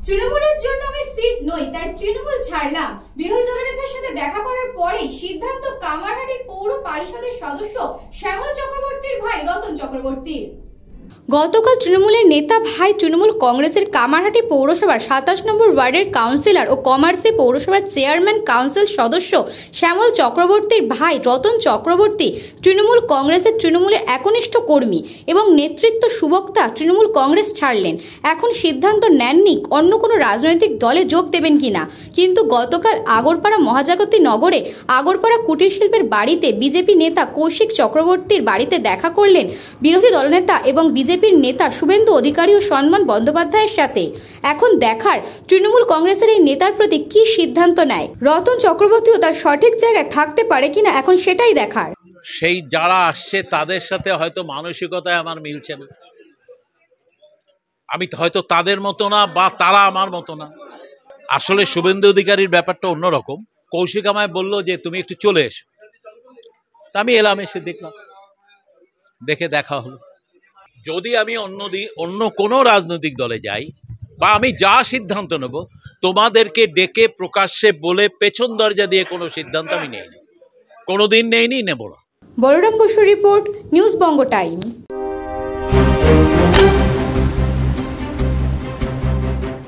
তৃণমূলের জন্য আমি ফিট নই, তাই তৃণমূল ছাড়লাম। বিরোধী দলনেতার সাথে দেখা করার পরেই সিদ্ধান্ত কামারহাটির পৌর পরিষদের সদস্য শ্যামল চক্রবর্তীর ভাই রতন চক্রবর্তীর। গতকাল তৃণমূলের নেতা ভাই তৃণমূল কংগ্রেসের কামারহাটি পৌরসভার 27 নম্বর ওয়ার্ডের কাউন্সিলর ও কমার্সি পৌরসভার চেয়ারম্যান কাউন্সিল সদস্য শ্যামল চক্রবর্তীর ভাই রতন চক্রবর্তী তৃণমূল কংগ্রেসের তৃণমূলের একনিষ্ঠ কর্মী এবং নেতৃত্ব সুবক্তা তৃণমূল কংগ্রেস ছাড়লেন। এখন সিদ্ধান্ত নেননি অন্য কোনো রাজনৈতিক দলে যোগ দেবেন কিনা, কিন্তু গতকাল আগরপাড়া মহাজাগতিক নগরে আগরপাড়া কুটির শিল্পের বাড়িতে বিজেপি নেতা কৌশিক চক্রবর্তীর বাড়িতে দেখা করলেন বিরোধী দলনেতা এবং বিজেপির নেতা শুভেন্দু অধিকারী ও সম্মান বন্দ্যোপাধ্যায়ের সাথে। এখন দেখার তৃণমূল কংগ্রেসের এই নেতার প্রতি কি সিদ্ধান্ত নেয়। রতন চক্রবর্তীও তার সঠিক জায়গায় থাকতে পারে কিনা, এখন সেটাই দেখার। সেই যারা আসছে তাদের সাথে হয়তো মানসিকতায় আমার মিলছে না, আমি হয়তো তাদের মতো না বা তারা আমার মতো না। আসলে শুভেন্দু অধিকারীর ব্যাপারটা অন্যরকম। কৌশিক আমায় বললো যে তুমি একটু চলে এসো, তা আমি এলাম, এসে দেখলাম, দেখে দেখা হলো। যদি আমি অন্য কোনো রাজনৈতিক দলে যাই বা আমি যা সিদ্ধান্ত নেব তোমাদেরকে ডেকে প্রকাশ্যে বলে পেছন দরজা দিয়ে কোনো সিদ্ধান্ত আমি নেইনি, কোনোদিন নেইনি, নেব না। বলরাম বসুর রিপোর্ট, নিউজ বঙ্গ টাইম।